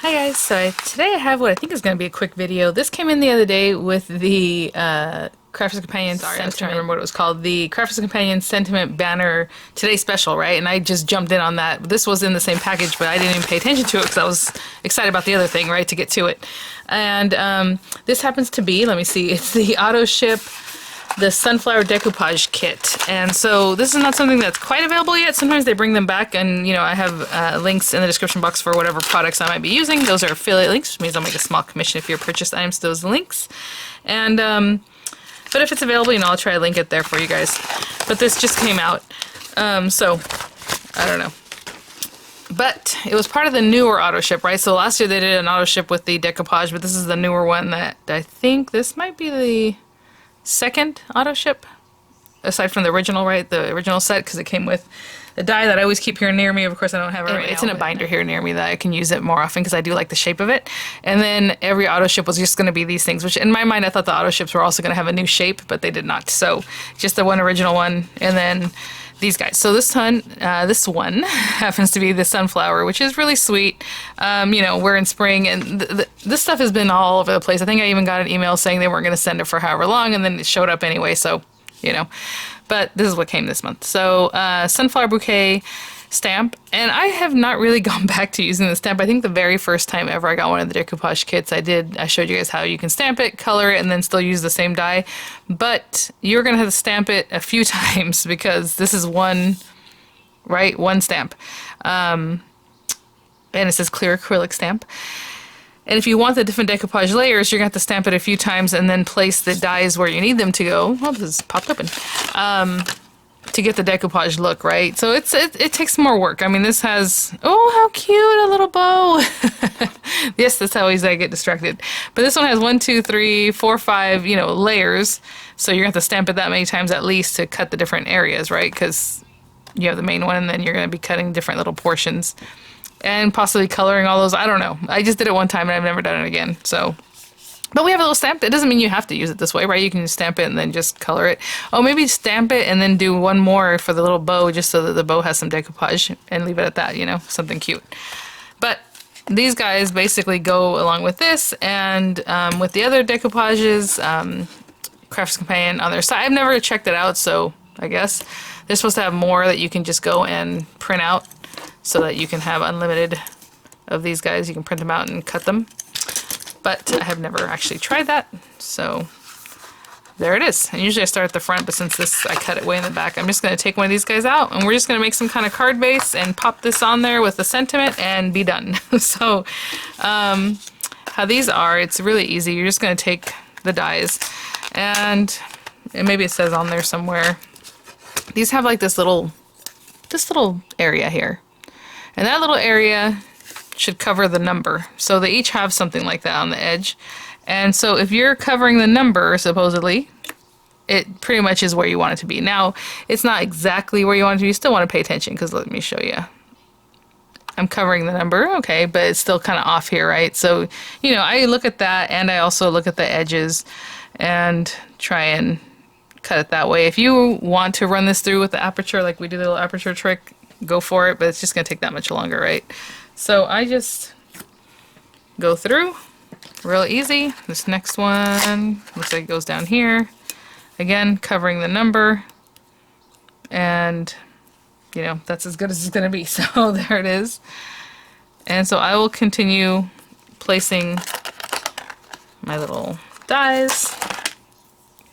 Hi guys, today I have what I think is going to be a quick video. This came in the other day with the Crafters Companion, I was trying to remember what it was called, the Crafters Companion Sentiment Banner Today Special, right? And I just jumped in on that. This was in the same package, but I didn't even pay attention to it because I was excited about the other thing, right, to get to it. And this happens to be, let me see, it's the Autoship, the Sunflower Decoupage Kit. And so this is not something that's quite available yet. Sometimes they bring them back, and I have links in the description box for whatever products I might be using. Those are affiliate links, which means I'll make a small commission if you purchase items to those links. And but if it's available, I'll try to link it there for you guys. But this just came out, so I don't know. But it was part of the newer Autoship, right? So last year they did an Autoship with the decoupage, but this is the newer one that I think this might be the second Autoship, aside from the original, right? The original set, because it came with the die that I always keep here near me. Of course, I don't have it right now. It's in a binder here near me that I can use it more often because I do like the shape of it. And then every Autoship was just going to be these things, which in my mind I thought the Autoships were also going to have a new shape, but they did not. So just the one original one, and then these guys. So this one happens to be the sunflower, which is really sweet. We're in spring, and this stuff has been all over the place. I think I even got an email saying they weren't going to send it for however long, and then it showed up anyway, so, But this is what came this month. So, Sunflower Bouquet stamp, and I have not really gone back to using the stamp. I think the very first time ever I got one of the decoupage kits, I showed you guys how you can stamp it, color it, and then still use the same die. But you're going to have to stamp it a few times because this is one stamp. And it says clear acrylic stamp. And if you want the different decoupage layers, you're going to have to stamp it a few times and then place the dies where you need them to go. Oh, this popped open. To get the decoupage look, right? So it takes more work. I mean, this has, oh, how cute, a little bow. Yes, that's how easy I get distracted. But this one has 1, 2, 3, 4, 5, layers. So you're going to have to stamp it that many times at least to cut the different areas, right? Because you have the main one, and then you're going to be cutting different little portions. And possibly coloring all those. I don't know. I just did it one time, and I've never done it again. So, but we have a little stamp. It doesn't mean you have to use it this way, right? You can stamp it and then just color it. Oh, maybe stamp it and then do one more for the little bow, just so that the bow has some decoupage, and leave it at that, something cute. But these guys basically go along with this, and with the other decoupages, Crafters Companion on their side. I've never checked it out, so I guess they're supposed to have more that you can just go and print out, so that you can have unlimited of these guys. You can print them out and cut them. But I have never actually tried that, so there it is. And usually I start at the front, but since this, I cut it way in the back, I'm just going to take one of these guys out, and we're just going to make some kind of card base and pop this on there with the sentiment and be done. So how these are, it's really easy. You're just going to take the dies, and maybe it says on there somewhere, these have like this little area here. And that little area should cover the number. So they each have something like that on the edge. And so if you're covering the number, supposedly, it pretty much is where you want it to be. Now, it's not exactly where you want it to be. You still want to pay attention, because let me show you. I'm covering the number, okay, but it's still kind of off here, right? So, I look at that, and I also look at the edges and try and cut it that way. If you want to run this through with the aperture, like we do the little aperture trick, go for it, but it's just going to take that much longer, right? So I just go through real easy. This next one looks like it goes down here. Again, covering the number, and that's as good as it's going to be. So there it is. And so I will continue placing my little dies.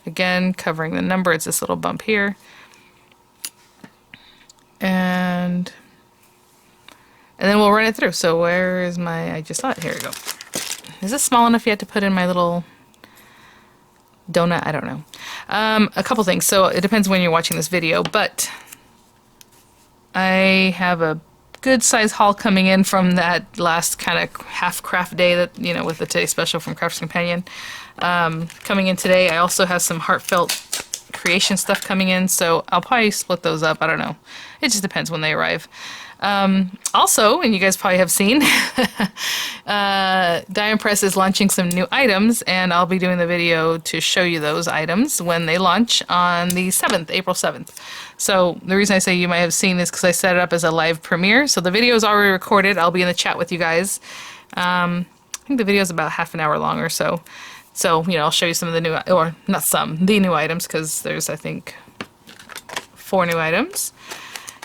Again, covering the number. It's this little bump here. And then we'll run it through. So where is I just saw it. Here we go. Is this small enough yet to put in my little donut? I don't know. A couple things. So it depends when you're watching this video, but I have a good size haul coming in from that last kind of half craft day that, with the Today Special from Crafters Companion. Coming in today. I also have some heartfelt creation stuff coming in, so I'll probably split those up. I don't know. It just depends when they arrive. Also, and you guys probably have seen, Die Press is launching some new items, and I'll be doing the video to show you those items when they launch on the 7th, April 7th. So the reason I say you might have seen this because I set it up as a live premiere. So the video is already recorded. I'll be in the chat with you guys I think the video is about half an hour long or so. So, you know, I'll show you some of the new, or not some, the new items, because there's, I think, 4 new items.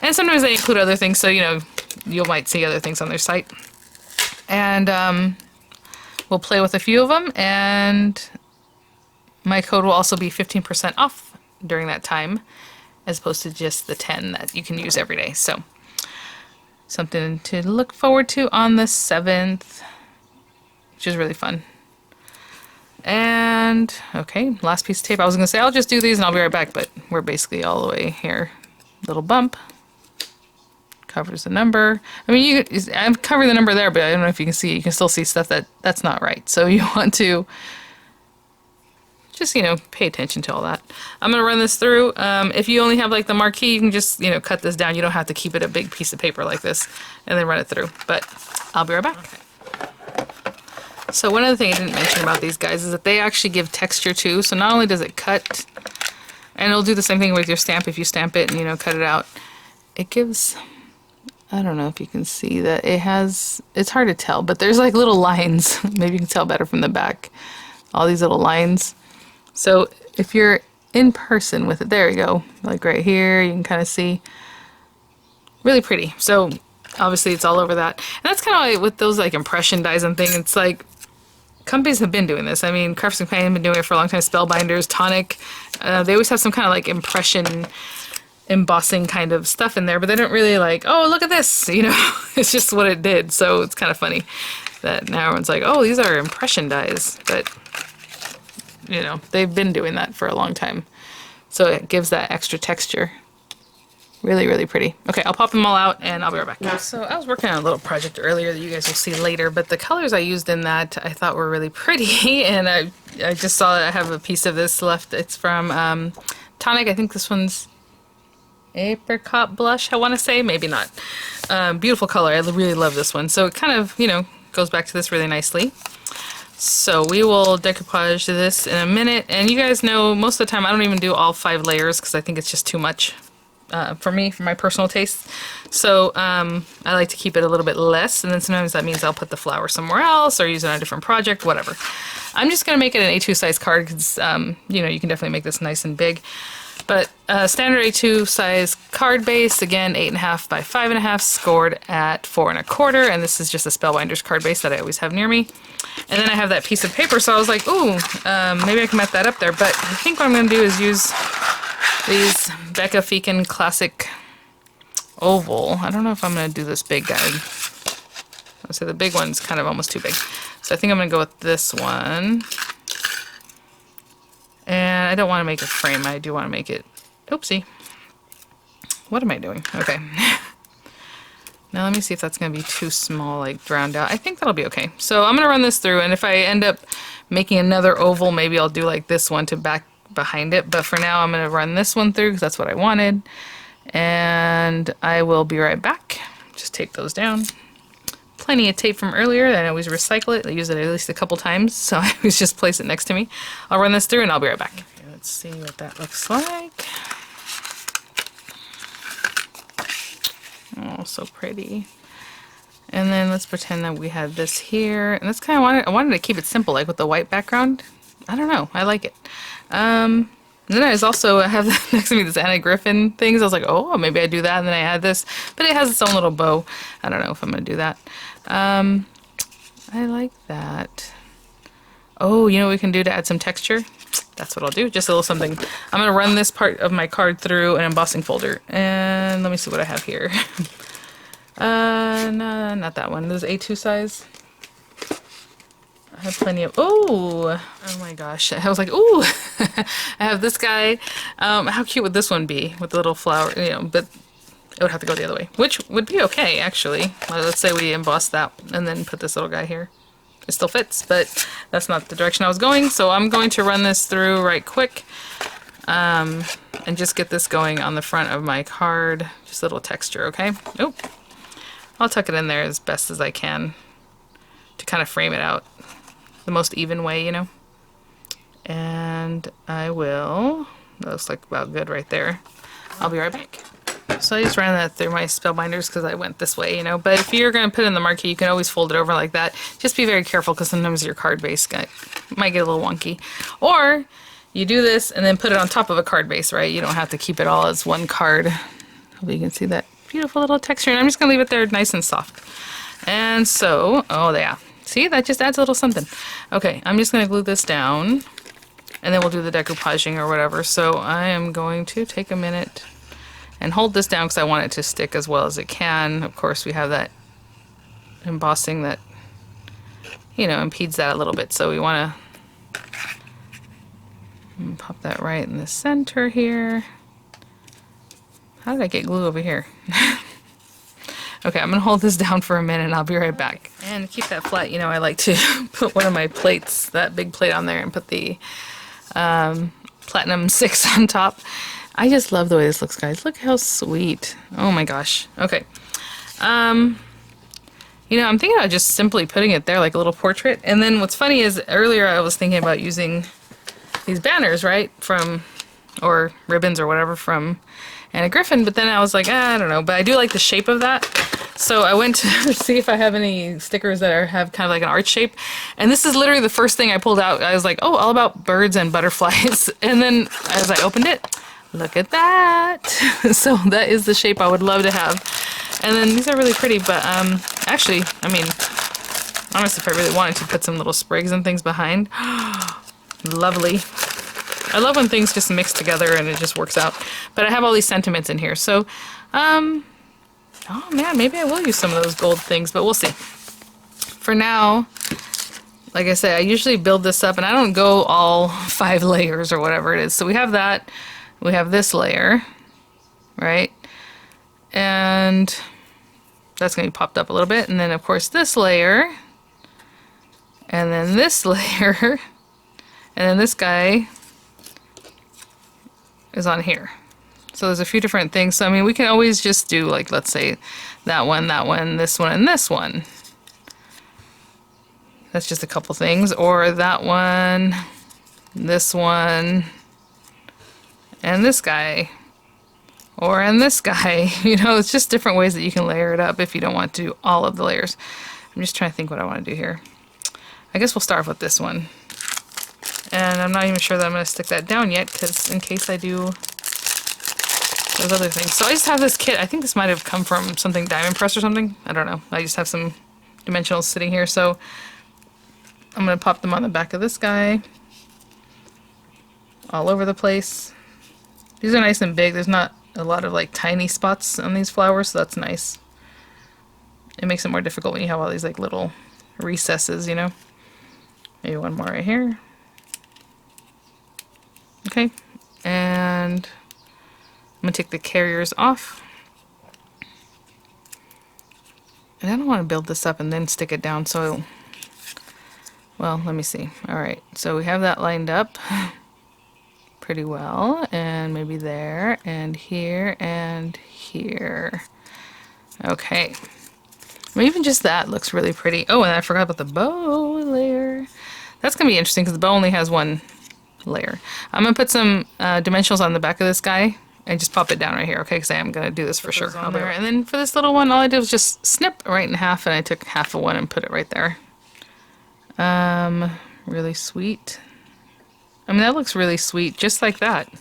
And sometimes they include other things, so, you know, you might see other things on their site. And we'll play with a few of them, and my code will also be 15% off during that time, as opposed to just the 10 that you can use every day. So, something to look forward to on the 7th, which is really fun. And, okay, last piece of tape. I was going to say I'll just do these and I'll be right back, but we're basically all the way here. Little bump. Covers the number. I mean, I'm covering the number there, but I don't know if you can see. You can still see stuff that's not right. So you want to just, you know, pay attention to all that. I'm going to run this through. If you only have like the marquee, you can just, you know, cut this down. You don't have to keep it a big piece of paper like this and then run it through. But I'll be right back. Okay. So one other thing I didn't mention about these guys is that they actually give texture too. So not only does it cut, and it'll do the same thing with your stamp if you stamp it and, you know, cut it out. It gives, I don't know if you can see that it has, it's hard to tell, but there's like little lines. Maybe you can tell better from the back. All these little lines. So if you're in person with it, there you go. Like right here, you can kind of see. Really pretty. So obviously it's all over that. And that's kind of like with those like impression dies and things. It's like, companies have been doing this. I mean, Crafts Companion have been doing it for a long time. Spellbinders, Tonic, they always have some kind of like impression embossing kind of stuff in there, but they don't really like, oh, look at this, you know. It's just what it did. So it's kind of funny that now everyone's like, oh, these are impression dies, but you know, they've been doing that for a long time. So it gives that extra texture. Really, really pretty. Okay, I'll pop them all out and I'll be right back. So I was working on a little project earlier that you guys will see later, but the colors I used in that I thought were really pretty, and I just saw that I have a piece of this left. It's from Tonic. I think this one's Apricot Blush, I want to say. Maybe not. Beautiful color. I really love this one. So it kind of, you know, goes back to this really nicely. So we will decoupage this in a minute, and you guys know most of the time I don't even do all 5 layers because I think it's just too much. For me, for my personal taste. So I like to keep it a little bit less, and then sometimes that means I'll put the flower somewhere else or use it on a different project, whatever. I'm just going to make it an A2 size card because, you know, you can definitely make this nice and big. But standard A2 size card base, again, 8.5 by 5.5, scored at 4 1/4, and this is just a Spellbinders card base that I always have near me. And then I have that piece of paper, so I was like, ooh, maybe I can mat that up there. But I think what I'm going to do is use these Becca Feekin Classic Oval. I don't know if I'm going to do this big guy. I'll say the big one's kind of almost too big. So I think I'm going to go with this one. And I don't want to make a frame. I do want to make it... Oopsie. What am I doing? Okay. Now let me see if that's going to be too small, like drowned out. I think that'll be okay. So I'm going to run this through, and if I end up making another oval, maybe I'll do like this one to back behind it. But for now, I'm going to run this one through because that's what I wanted. And I will be right back. Just tape those down. Plenty of tape from earlier, and I always recycle it. I use it at least a couple times, so I always just place it next to me. I'll run this through and I'll be right back. Okay, let's see what that looks like. Oh, so pretty. And then let's pretend that we had this here. And that's kind of I wanted to keep it simple, like with the white background. I don't know. I like it. And then I have next to me this Anna Griffin things. I was like, oh, maybe I do that. And then I add this. But it has its own little bow. I don't know if I'm going to do that. I like that. Oh, you know what we can do to add some texture? That's what I'll do. Just a little something. I'm going to run this part of my card through an embossing folder. And let me see what I have here. No, not that one. This is A2 size. I have plenty of... Oh my gosh. I was like, ooh. I have this guy. How cute would this one be with the little flower? You know, but it would have to go the other way, which would be okay, actually. Well, let's say we emboss that and then put this little guy here. It still fits, but that's not the direction I was going. So I'm going to run this through right quick and just get this going on the front of my card. Just a little texture, okay? Oh, I'll tuck it in there as best as I can to kind of frame it out the most even way, you know. And I will... That looks like about good right there. I'll be right back. So I just ran that through my spellbinders because I went this way, you know. But if you're going to put it in the marquee, you can always fold it over like that. Just be very careful because sometimes your card base might get a little wonky. Or you do this and then put it on top of a card base, right? You don't have to keep it all as one card. Hopefully you can see that beautiful little texture. And I'm just going to leave it there nice and soft. And so, oh yeah. See, that just adds a little something. Okay, I'm just going to glue this down. And then we'll do the decoupaging or whatever. So I am going to take a minute and hold this down because I want it to stick as well as it can. Of course, we have that embossing that, you know, impedes that a little bit. So we want to pop that right in the center here. How did I get glue over here? Okay, I'm going to hold this down for a minute and I'll be right back. And to keep that flat, you know, I like to put one of my plates, that big plate on there, and put the Platinum 6 on top. I just love the way this looks, guys. Look how sweet. Oh my gosh. Okay. You know, I'm thinking about just simply putting it there like a little portrait. And then what's funny is earlier I was thinking about using these banners, right? Or ribbons or whatever from Anna Griffin, but then I was like, I don't know. But I do like the shape of that. So I went to see if I have any stickers that have kind of like an arch shape. And this is literally the first thing I pulled out. I was like, oh, all about birds and butterflies. And then as I opened it, look at that. So that is the shape I would love to have. And then these are really pretty, but actually, I mean, honestly, if I really wanted to put some little sprigs and things behind, lovely. I love when things just mix together and it just works out. But I have all these sentiments in here. So, oh man, maybe I will use some of those gold things, but we'll see. For now, like I said, I usually build this up and I don't go all 5 layers or whatever it is. So we have that, we have this layer, right? And that's going to be popped up a little bit. And then of course this layer, and then this layer, and then this guy is on here. So there's a few different things. So I mean, we can always just do like, let's say that one, this one, and this one. That's just a couple things. Or that one, this one, and this guy. Or and this guy. You know, it's just different ways that you can layer it up if you don't want to do all of the layers. I'm just trying to think what I want to do here. I guess we'll start with this one. And I'm not even sure that I'm going to stick that down yet, because in case I do those other things. So I just have this kit. I think this might have come from something Diamond Press or something. I don't know. I just have some dimensionals sitting here. So I'm going to pop them on the back of this guy. All over the place. These are nice and big. There's not a lot of like tiny spots on these flowers, so that's nice. It makes it more difficult when you have all these like little recesses, you know. Maybe one more right here. Okay, and I'm gonna take the carriers off. And I don't want to build this up and then stick it down, so, well, let me see. Alright, so we have that lined up pretty well, and maybe there, and here, and here. Okay. I mean, even just that looks really pretty. Oh, and I forgot about the bow layer. That's gonna be interesting because the bow only has one layer. I'm gonna put some dimensionals on the back of this guy and just pop it down right here, okay? Because I am gonna do this for sure. On there. And then for this little one, all I did was just snip right in half, and I took half of one and put it right there. Really sweet. I mean, that looks really sweet, just like that. I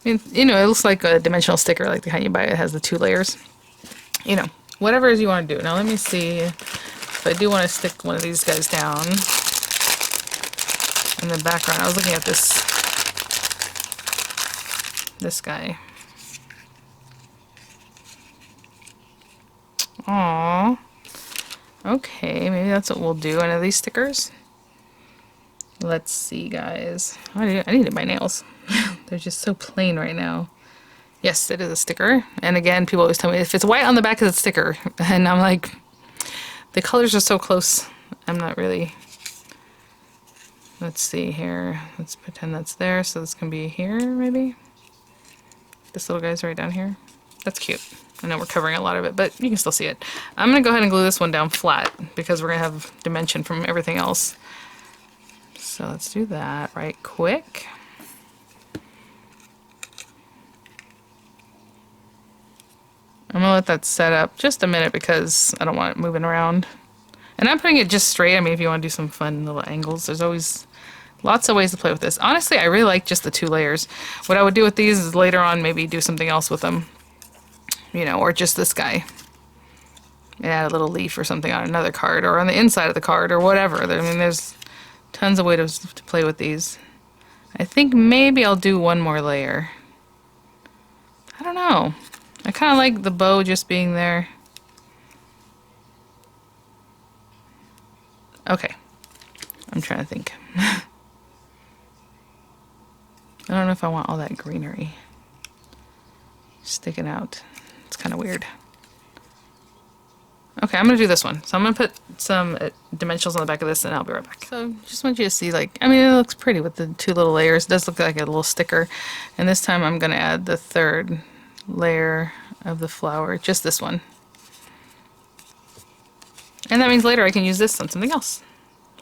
mean, you know, it looks like a dimensional sticker, like the kind you buy. It has the 2 layers. You know, whatever it is you want to do. Now let me see if I do want to stick one of these guys down. In the background, I was looking at this guy. Aww. Okay, maybe that's what we'll do. And are these stickers? Let's see, guys. I needed my nails. They're just so plain right now. Yes, it is a sticker. And again, people always tell me if it's white on the back, it's a sticker. And I'm like, the colors are so close. I'm not really. Let's see here. Let's pretend that's there. So this can be here, maybe. This little guy's right down here. That's cute. I know we're covering a lot of it, but you can still see it. I'm going to go ahead and glue this one down flat because we're going to have dimension from everything else. So let's do that right quick. I'm gonna let that set up just a minute because I don't want it moving around. And I'm putting it just straight. I mean, if you want to do some fun little angles, there's always lots of ways to play with this. Honestly, I really like just the 2 layers. What I would do with these is later on maybe do something else with them. You know, or just this guy. And add a little leaf or something on another card or on the inside of the card or whatever. I mean, there's tons of ways to play with these. I think maybe I'll do one more layer. I don't know. I kind of like the bow just being there. Okay. I'm trying to think. I don't know if I want all that greenery sticking out. It's kind of weird. Okay, I'm going to do this one. So I'm going to put some dimensionals on the back of this and I'll be right back. So just want you to see, like, I mean, it looks pretty with the 2 little layers. It does look like a little sticker. And this time I'm going to add the 3rd layer of the flower, just this one. And that means later I can use this on something else.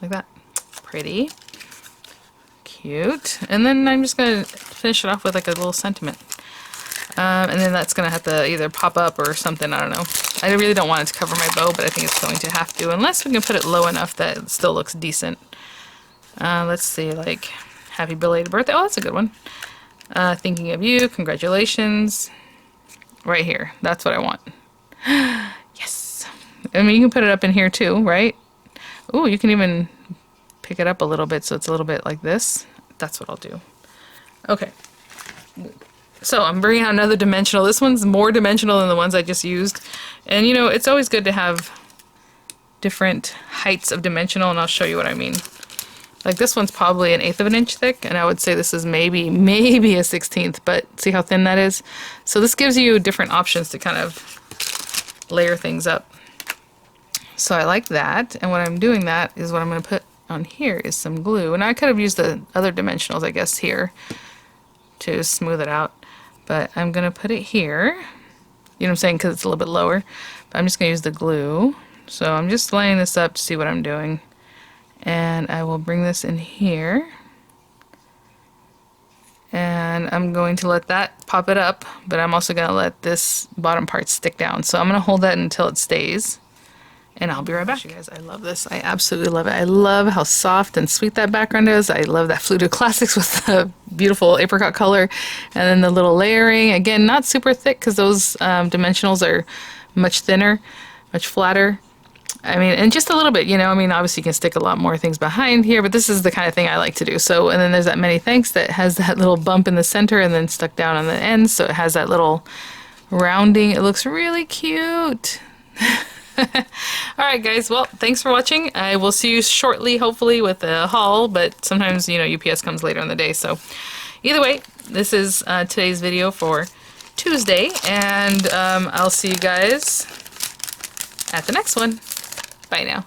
Like that. Pretty. Cute. And then I'm just going to finish it off with like a little sentiment. And then that's going to have to either pop up or something, I don't know. I really don't want it to cover my bow, but I think it's going to have to, unless we can put it low enough that it still looks decent. Let's see, like, happy belated birthday. Oh, that's a good one. Thinking of you, congratulations. Right here, that's what I want. Yes. I mean, you can put it up in here too, right? Ooh, you can even pick it up a little bit so it's a little bit like this. That's what I'll do. Okay. So I'm bringing out another dimensional. This one's more dimensional than the ones I just used. And you know, it's always good to have different heights of dimensional, and I'll show you what I mean. Like this one's probably 1/8 of an inch thick, and I would say this is maybe a 1/16, but see how thin that is? So this gives you different options to kind of layer things up. So I like that, and when I'm doing that is what I'm going to put on here is some glue. And I could have used the other dimensionals, I guess, here to smooth it out. But I'm going to put it here. You know what I'm saying? Because it's a little bit lower. But I'm just going to use the glue. So I'm just laying this up to see what I'm doing. And I will bring this in here. And I'm going to let that pop it up. But I'm also going to let this bottom part stick down. So I'm going to hold that until it stays. And I'll be right back. You guys, I love this. I absolutely love it. I love how soft and sweet that background is. I love that Fluted Classics with the beautiful apricot color. And then the little layering. Again, not super thick because those dimensionals are much thinner, much flatter. I mean, and just a little bit, you know, I mean, obviously you can stick a lot more things behind here, but this is the kind of thing I like to do. So, and then there's that many thanks that has that little bump in the center and then stuck down on the end. So it has that little rounding. It looks really cute. Alright guys, well, thanks for watching. I will see you shortly, hopefully, with a haul, but sometimes, you know, UPS comes later in the day, so either way, this is today's video for Tuesday, and I'll see you guys at the next one. Bye now.